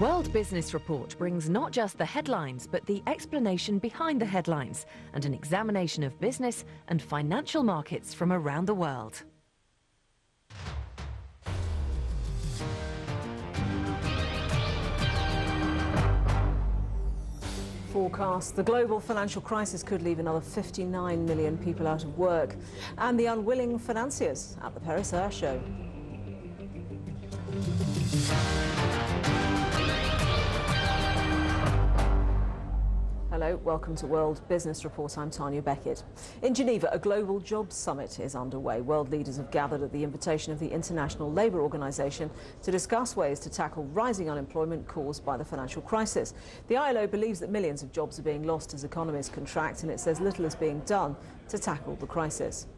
World Business Report brings not just the headlines, but the explanation behind the headlines and an examination of business and financial markets from around the world. Forecast: the global financial crisis could leave another 59 million people out of work, and the unwilling financiers at the Paris Air Show. Hello, welcome to World Business Report. I'm Tanya Beckett. In Geneva, a global jobs summit is underway. World leaders have gathered at the invitation of the International Labour Organization to discuss ways to tackle rising unemployment caused by the financial crisis. The ILO believes that millions of jobs are being lost as economies contract, and it says little is being done to tackle the crisis.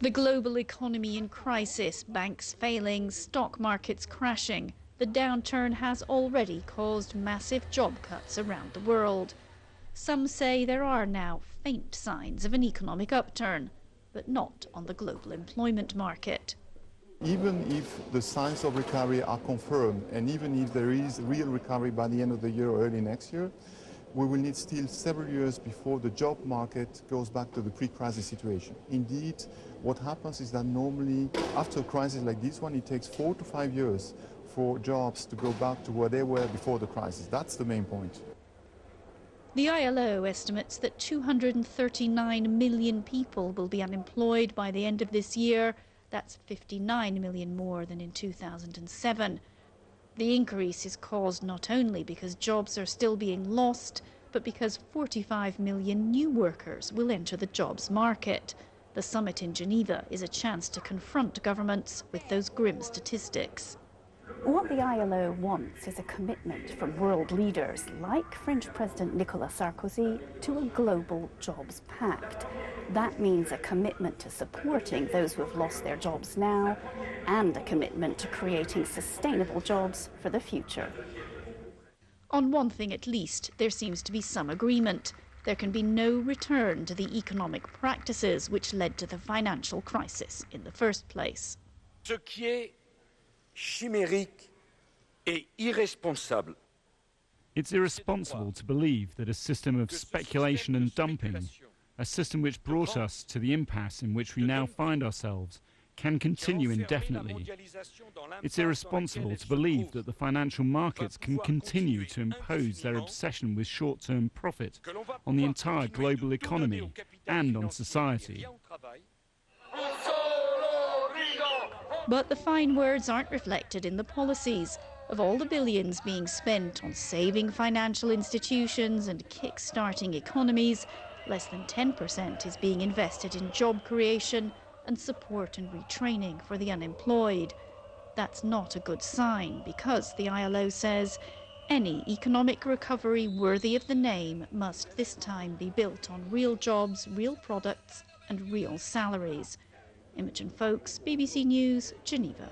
The global economy in crisis, banks failing, stock markets crashing. The downturn has already caused massive job cuts around the world. Some say there are now faint signs of an economic upturn, but not on the global employment market. Even if the signs of recovery are confirmed, and even if there is real recovery by the end of the year or early next year, we will need still several years before the job market goes back to the pre-crisis situation. Indeed, what happens is that normally after a crisis like this one, it takes 4 to 5 years for jobs to go back to where they were before the crisis. That's the main point. The ILO estimates that 239 million people will be unemployed by the end of this year. That's 59 million more than in 2007. The increase is caused not only because jobs are still being lost, but because 45 million new workers will enter the jobs market. The summit in Geneva is a chance to confront governments with those grim statistics. What the ILO wants is a commitment from world leaders like French President Nicolas Sarkozy to a Global Jobs Pact. That means a commitment to supporting those who have lost their jobs now and a commitment to creating sustainable jobs for the future. On one thing at least, there seems to be some agreement. There can be no return to the economic practices which led to the financial crisis in the first place. Ce qui est chimérique et irresponsable. It's irresponsible to believe that a system of speculation and dumping, a system which brought us to the impasse in which we now find ourselves, can continue indefinitely. It's irresponsible to believe that the financial markets can continue to impose their obsession with short-term profit on the entire global economy and on society. But the fine words aren't reflected in the policies. Of all the billions being spent on saving financial institutions and kick-starting economies, less than 10% is being invested in job creation and support and retraining for the unemployed. That's not a good sign because, the ILO says, any economic recovery worthy of the name must this time be built on real jobs, real products and real salaries. Imogen Folks, BBC News, Geneva.